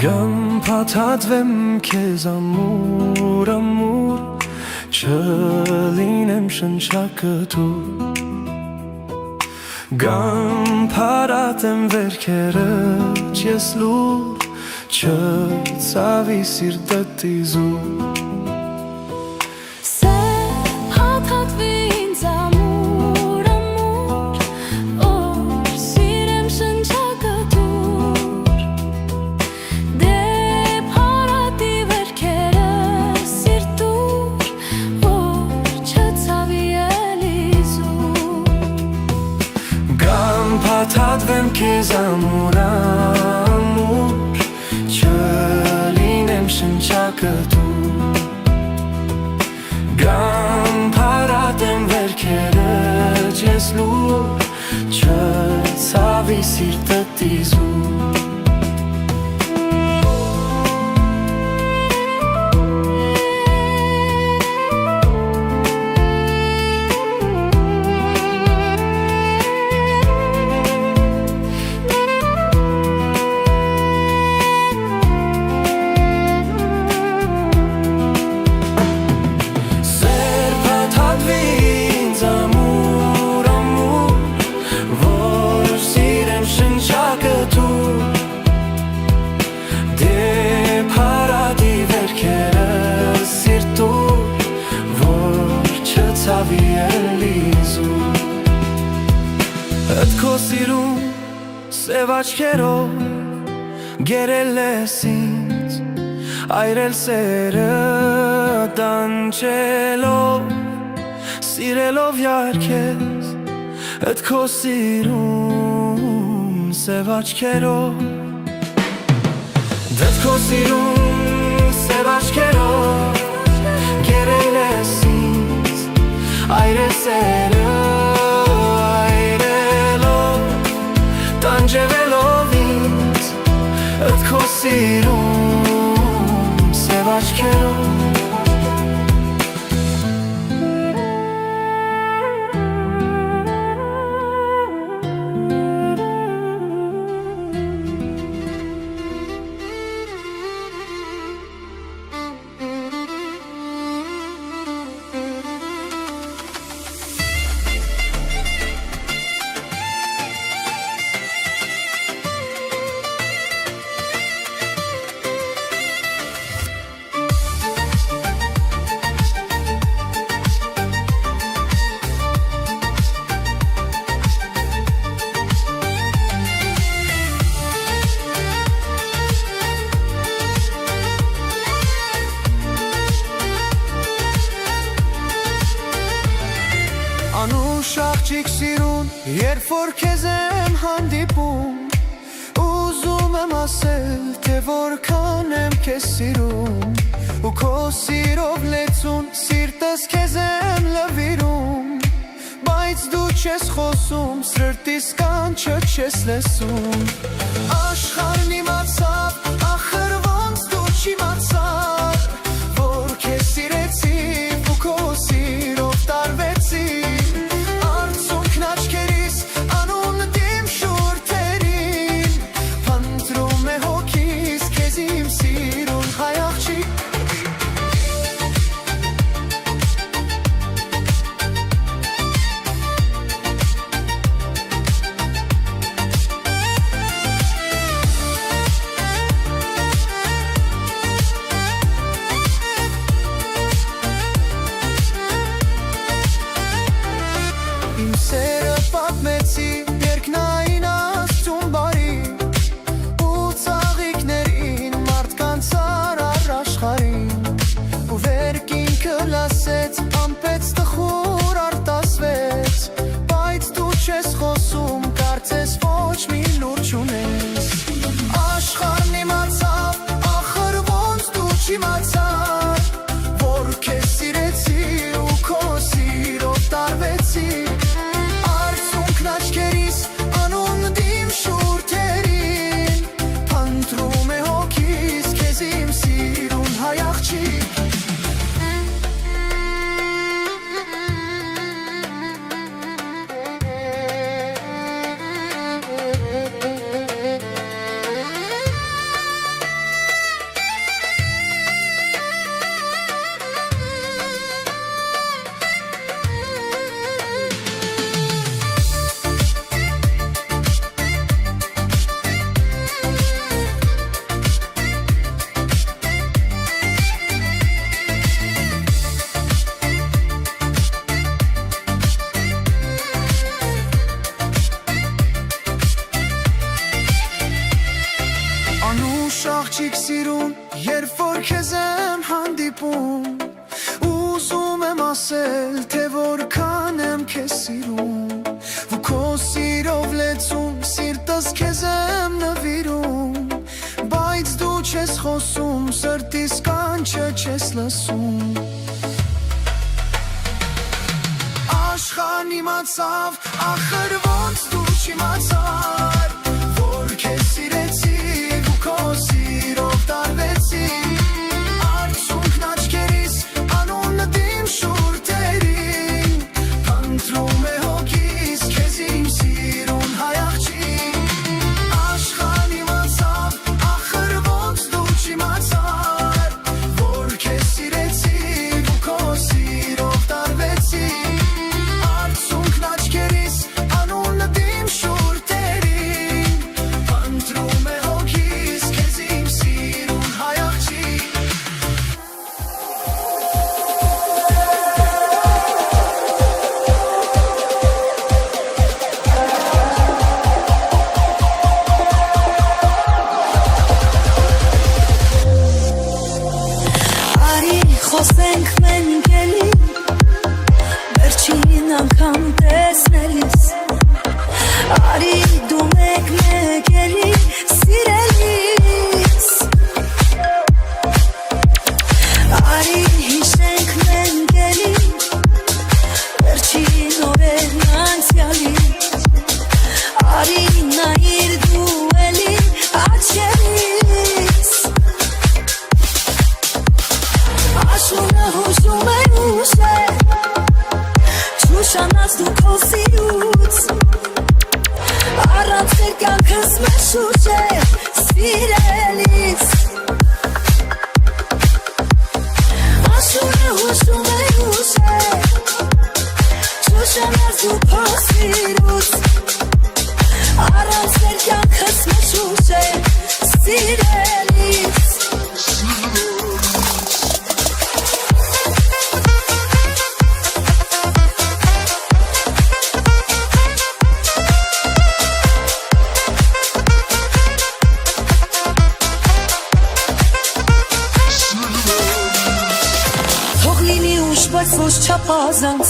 Gam patadvem kez amur amur Çölinem şınçakıtur Gam paratem verkere Çeslur Çötsavi sirdetizur Patadvem kez amur amur Çölinem şınçakıtur Gam paratem verkere ceslur Çötsavi sirdetizur Kosirun sevaçkero Gerelles ինձ Այրել սերը դանչելով Սիրելով յարքես Էդ քո սիրուն սևաչքերով Դեդ քո սիրուն սևաչքերով Gerelles ինձ Այրել սերը Տանջևելով ինձ Էդ քո սիրուն սևաչքերով Աղջիկ սիրուն, երբ որ քեզ եմ հանդիպում Ուզում եմ ասել, թե որքան եմ քեզ սիրում Ու քո սիրով լեցուն, սիրտս քեզ եմ լվիրում Բայց դու չես խոսում, սրտիս կանչը չես լսում Աշխարհն իմացավ, ախր ոնց դու չիմացար Որ քեզ սիրեցի, ու քո սիրով տարվեցի աղջիկ սիրուն, երբ որ քեզ եմ հանդիպում, ուզում եմ ասել, թե որքան եմ քեզ սիրում, ու քո սիրով լեցում, սիրտս քեզ եմ նվիրում, բայց դու չես խոսում, սրտիս կանչը չես լսում։ Աշխարհն իմացավ, ախր ոնց դու չիմացար, որ քեզ սիրեցի ու քո սիրով տարվեցի, արցունքն աչքերիս անունը իմ շուրթերին, փնտրում է հոգիս քեզ իմ սիրուն հայ աղջիկ։ Աշխարհն իմացավ, ախր ոնց դու չիմացար, որ քեզ սիրեցի ու քո սիրով տարվեցի, արցունքն աչքերիս անունը իմ շուրթերին, փնտրում է հոգիս քեզ իմ սիրուն հայ աղջիկ։ Արի խոսենք մենք էլի, վերջին անգամ տեսնելիս, արի դու մեկ էլի սիրելիս, արի հիշենք մենք էլի, վերջին օրերն անցյալի, արի նայիր դու էլի աչքերիս, Աշունը հուշում է ուշե, չուշանաց դու քո սիրուց, առանց էր կյանքս մշուշ է սիրելիս, Աշունը հուշում է ուշե, չուշանաց դու քո սիրուց, առանց էր կյանքս մշուշ է սիրելիս։ Բայց ոչ չափազանց,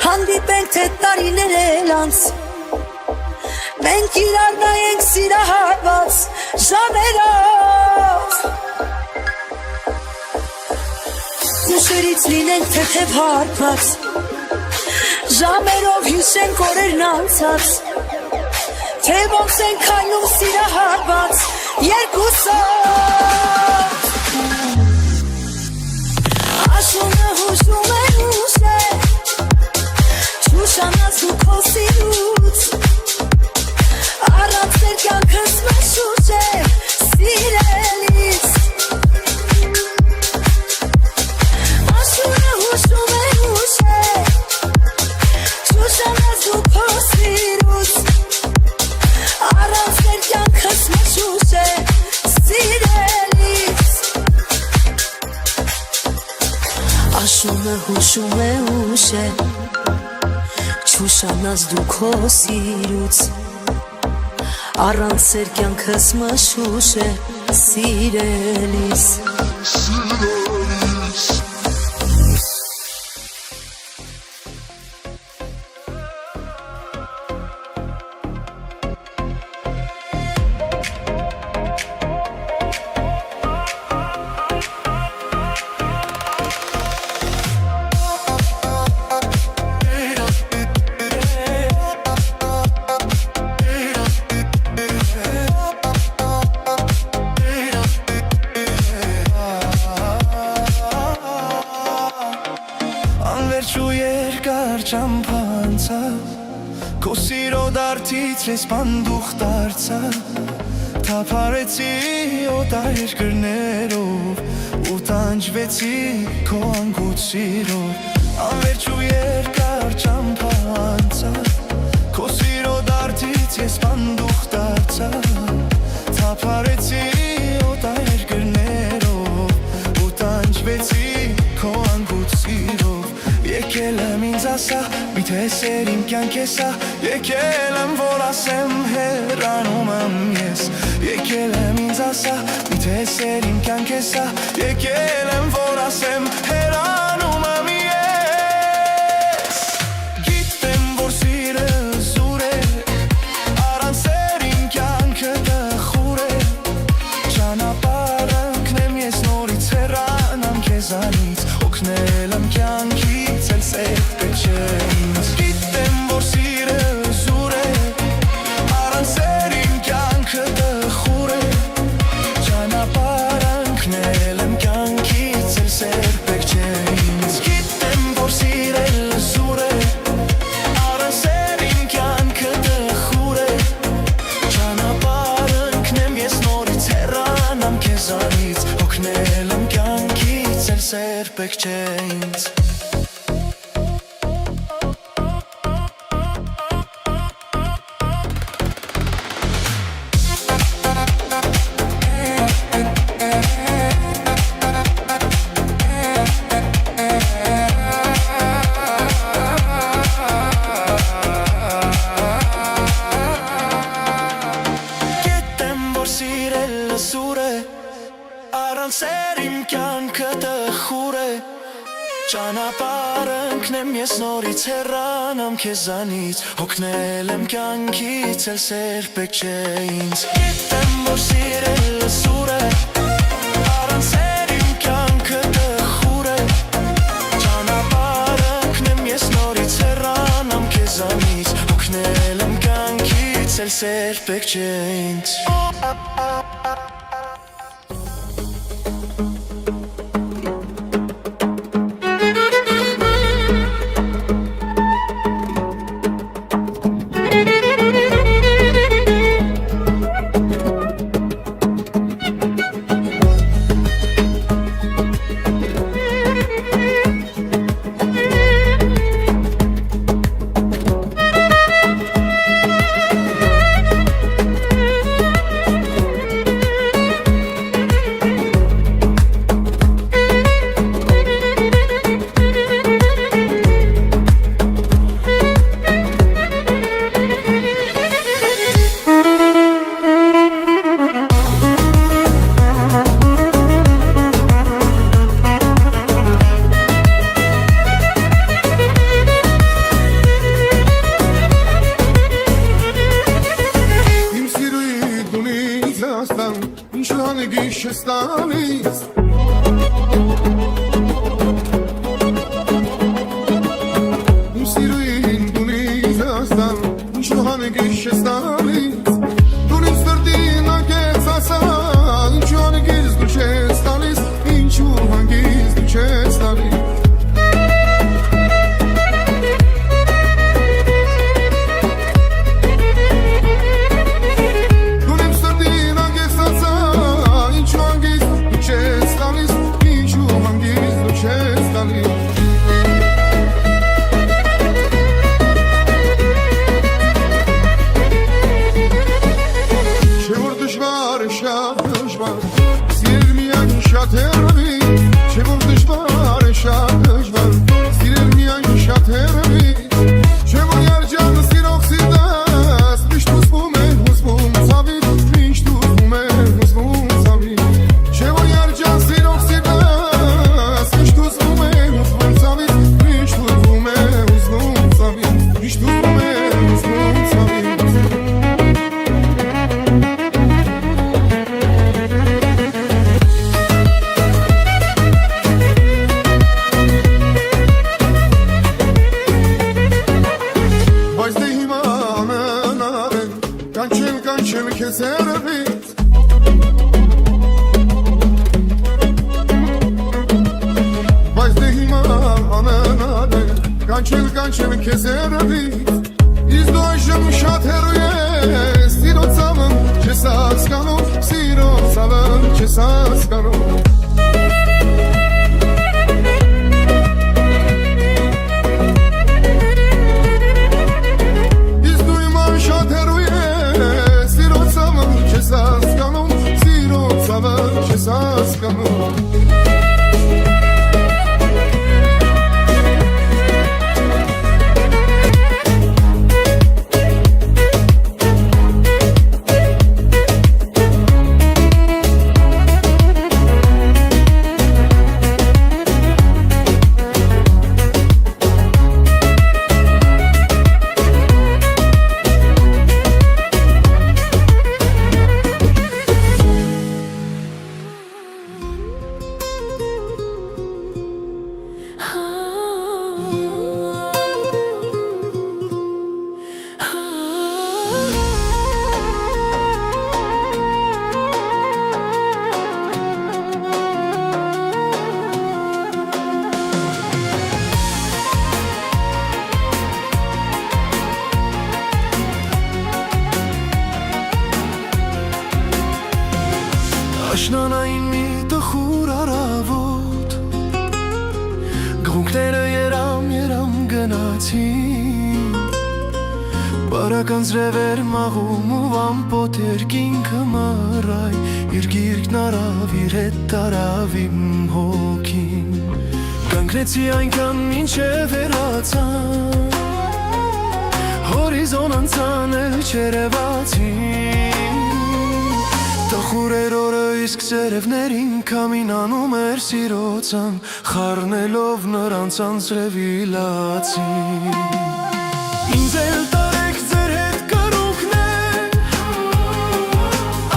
հանդիպենք թե տարիներ էլ անց, մենք իրար նայենք սիրահարված ժամերով, ուշերից լինենք թեթև հարբած, ժամերով հիշենք օրերն անցած, թե ոնց ենք քայլում սիրահարված երկուսով։ Աշունը հուշում է ուշե, չուշանաց դու քո սիրուց, առանց էր կյանքս մշուշ է սիրելիս, Աշունը հուշում է ուշե, չուշանաց դու քո սիրուց, առանց էր կյանքս մշուշ է սիրելիս, Աշունը հուշում է ուշե, չուշանաց դու քո սիրուց, առանց էր կյանքս մշուշ է սիրելիս։ Քո սիրո դարձից լեսպան դուխ դարձա, թափարեցի օտա երկրներով, ու տանջվեցի քո անգութ սիրով, անվերջ ու երկար ճամփա անցա, քո սիրո դարձից լեսպան դուխ դարձա, թափարեցի օտա երկրներով, ու տանջվեցի քո անգութ սիրով, եկել եմ ինձ ասա, Թե սեր իմ կյանք ես ա Եկել եմ որ ասեմ հեռանում եմ ես Եկել եմ ինձ ասա Թե սեր իմ կյանք ես ա Եկել եմ որ ասեմ հեռանում եմ ես Գիտեմ որ սիրը զուր է Առանց սեր իմ կյանքը տխուր է Ճանապարհ ընկնեմ ես նորից հեռանամ քեզանից Օգնել եմ կյանքից էլ սեր պետք չէ ինձ Գիտեմ որ սիրը զուր է Առանց սեր իմ կյանքը տխուր է Ճանապարհ ընկնել եմ կյանքից էլ սեր պետք չէ ինձ Գիտեմ որ սիրել զուր է Առանց սեր իմ կյանքը տխուր է Ճանապարհ ընկնեմ ես նորից հեռանամ քեզանից Օգնել եմ կյանքից էլ սեր պետք չէ ինձ Սեր իմ կյանքը տխուր է Ճանապարհ ընկնեմ ես նորից հեռանամ քեզանից Օգնել եմ կյանքից էլ սեր պետք չէ ինձ Գիտեմ որ սիրել զուր է Առանց սեր իմ կյանքը տխուր է Ճանապարհ ընկնեմ ես նորից հեռանամ քեզանից Օգնել եմ կյանքից էլ սեր պետք չէ ինձ Բարական զրևեր մաղում ու ամպոտ երկինքը մարայ Իր գիրկն արավ, իր հետ տարավ իմ հոգին Կանգնեցի այնքան մինչև վերացան Հորիզոն անցան էլ չերևացին Տխուրեր օրը իսկ սերևներին Կամինանում էր սիրոցան Խառնելով նրանց անձրևի լացին Ինձ էլ տարեք ձեր հետ կրունքներ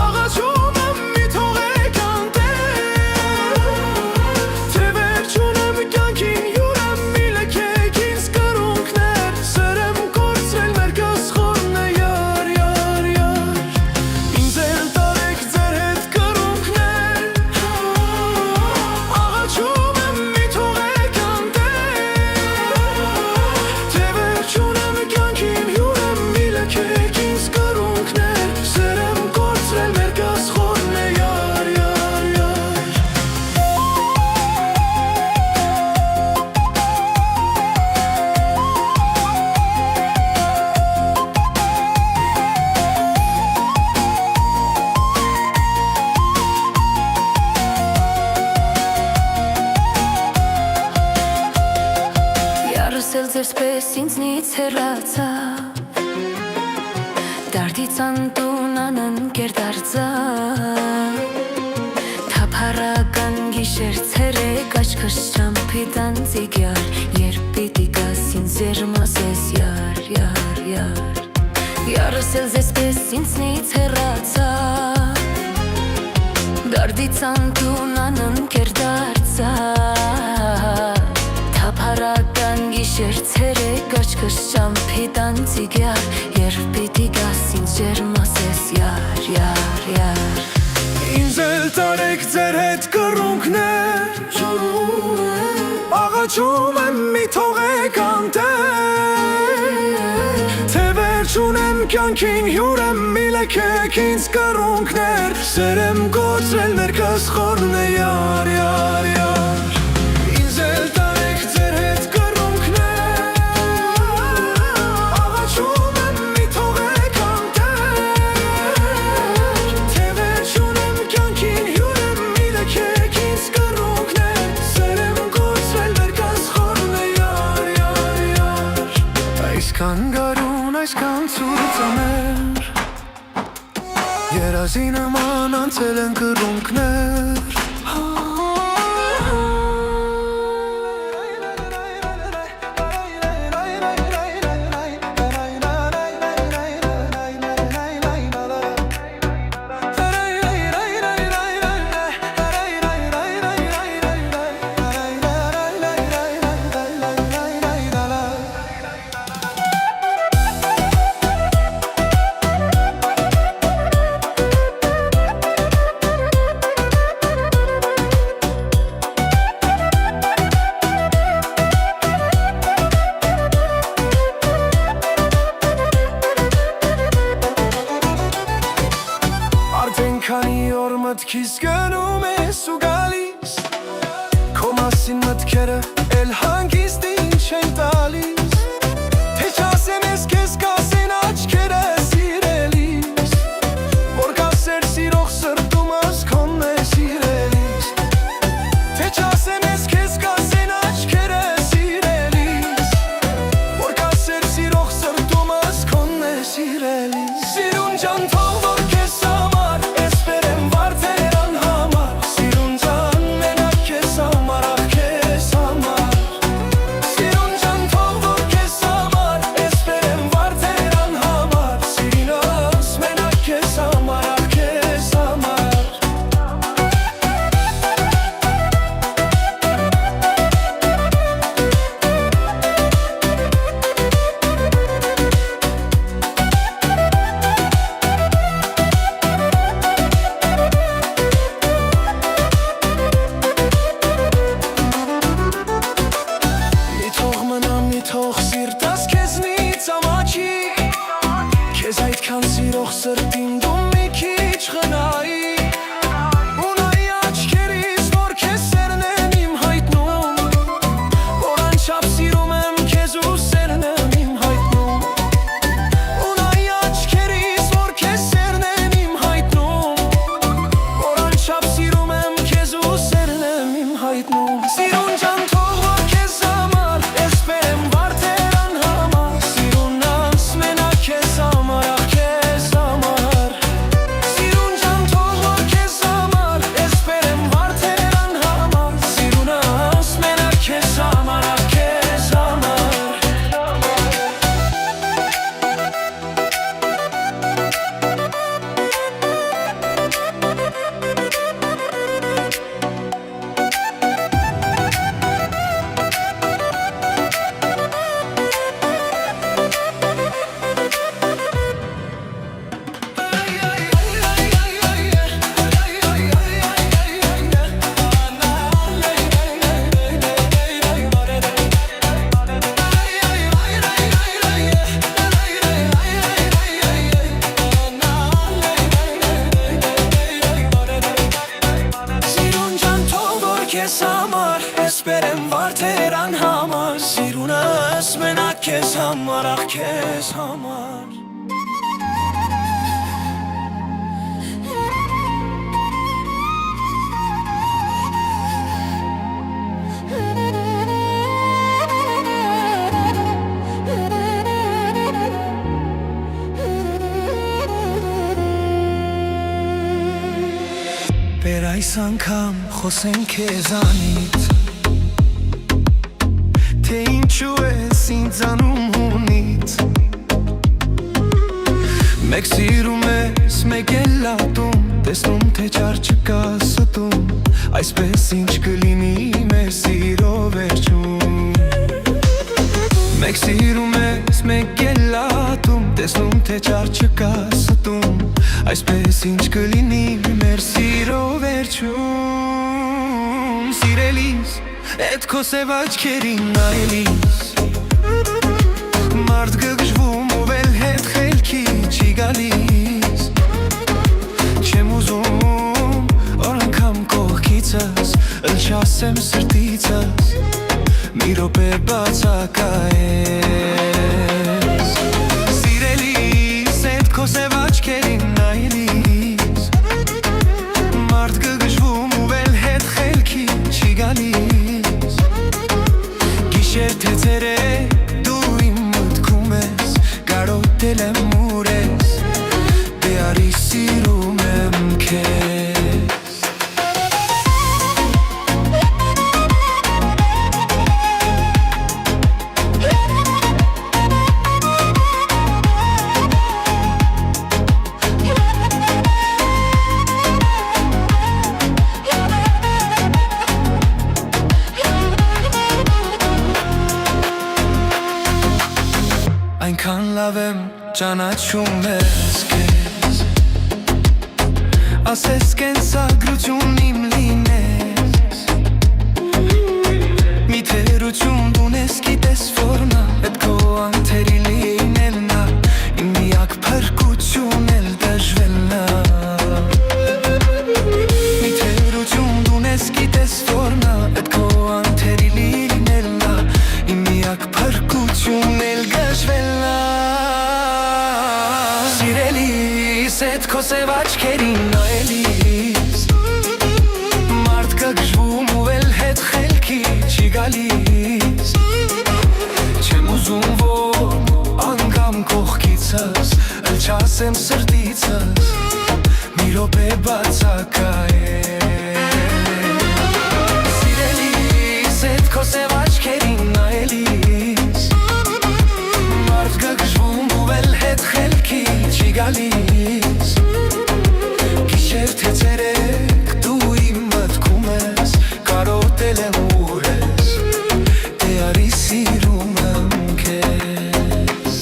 Աղաչում եմ մի թողեք անտեր Թե վերջ ունեմ կյանքին հյուրեմ մի լքեք ինձ կրունքներ Սեր եմ կործրել մեր կասխորն է յար, յար, յար Ինձ էլ տարեք ձեր հետ կրունքներ Աղաչում եմ մի թողեք անտեր Թե վերջ ունեմ կյանքին հյուրեմ մի լքեք ինձ կրունքներ Սեր եմ կործրել մեր կասխորն է յար, յար, յար Յարս էլ ձեզ պես ինձնից հեռացավ Դարդից անտունան ընկեր դարձավ Թափառական գիշեր ցերեկ աչքս ճամփի տանձիկ յար Երբ պիտի գաս ինձ երմասես յար, յար, յար Յարս էլ ձեզ պես ինձնից հեռացավ Դարդից անտունան ընկեր դարձավ Թափառական գիշեր ցերեկ աչքս ճամփի տանձիկ յար Երբ պիտի գաս ինձ ջերմասես յար, յար, յար Ինձ էլ տարեք ձեր հետ կռունկներ Աղաչում եմ մի թողեք անտեր Թե վերջ ունեմ կյանքին հյուրեմ մի լքեք ինձ կռունկներ Սեր եմ կործրել մեր կասխորն է յար, յար, յար Ինձ էլ տարեք ձեր հետ կռունկներ Աղաչում եմ մի թողեք անտեր Թե վերջ ունեմ կյանքին հյուրեմ մի լքեք ինձ կռունկներ Սեր եմ կործրել մեր կասխորն է յար, յար, յար Այսքան գարուն, այսքան ցուրտ ամեր Երազի նման անցել են կռունկներ Քանի օր մտքիս գնում ես ու գալիս Քո մասին մտքերը էլ հանգիստ ինչ են տալիս Թե չասեմ ես քեզ կասեն աչքերը սիրելիս Որ կասեր սիրող սրտումս քոնն է սիրելիս Թե չասեմ ես քեզ կասեն աչքերը սիրելիս Որ կասեր սիրող սրտումս քոնն է սիրելիս Սիրուն ջան թող որ քեզ համար Սրտին դու մի քիչ խնայի Ու նայի աչքերիս որ քեզ սերն եմ իմ հայտնում Որ անչափ սիրում եմ քեզ ու սերն եմ իմ հայտնում Ու քեզ համար Բեր այս անգամ խոսենք քեզանից Թե ինչու ես ինձ անում հունից Մեկ սիրում ես, մեկ էլ ատում Տեսնում թե չար չկա ստում Այսպես ինչ կլինի մեր սիրո վերջում Մեկ սիրում ես, մեկ էլ ատում Տեսնում թե չար չկա ստում Այսպես ինչ կլինի մեր սիրո վերջում Սիրելիս, էդ քո սև աչքերին նայելիս Մարդ գժվում ու վել հետ խելքի չի գալիս Չեմ ուզում որ անգամ կողքիցս Ըլ չասեմ սրտիցս Մի րոպե բացակայես Սիրելիս, էդ քո սև աչքերին նայելիս Մարդ գժվում ու վել հետ խելքի չի գալիս Գիշեր թե ցերեկ դու իմ մտքում ես Կարոտել եմ ուրես Դե արի սիրում եմ քեզ Այնքան լավ եմ ճանաչում ես քեզ Ասես կենսագրություն իմ լինես Մի թերություն դունես գիտես որնա Էդ քո անթերի լինելնա Իմ միակ փրկություն էլ դժվելնա Մի թերություն դունես գիտես որնա Էդ քո անթերի լինելնա Իմ միակ փրկություն էլ դժվելնա Սիրելիս, էդ քո սև աչքերին նայելիս Մարդ կգժվում ու վել հետ խելքի չի գալիս Չեմ ուզում որ անգամ կողքիցս Ըլ չասեմ սրտիցս Մի րոպե բացակայես Սիրելիս, էդ քո սև աչքերին նայելիս Մարդ կգժվում ու վել հետ խելքի չի գալիս Գիշեր թե ցերեկ դու իմ մտքում ես Կարոտել եմ ուրես Դե արի սիրում եմ քեզ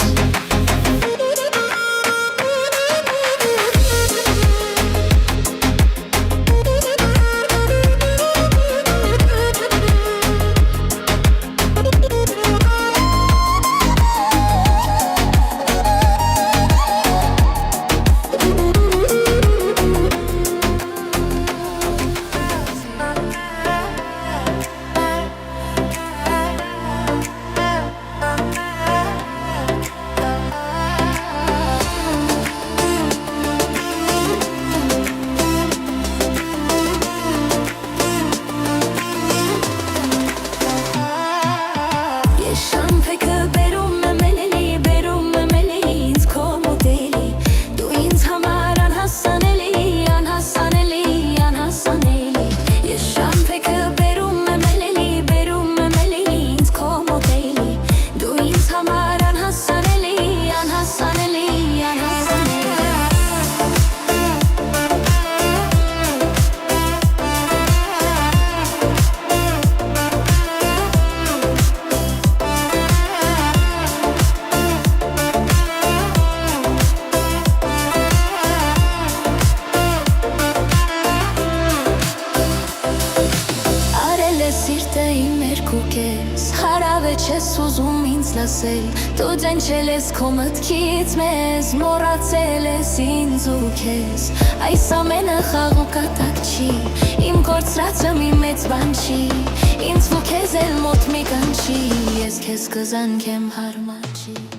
չես ուզում ինձ լսել Դու ջնջել ես քո մտքից մեզ Մոռացել ես ինձ ու քեզ Այս ամենը խաղ ու կատակ չի Իմ կորցրածը մի մեծ բան չի Ինձ ու քեզ էլ մոտ մի կան չի Ես քեզ կզանգեմ հարմար չի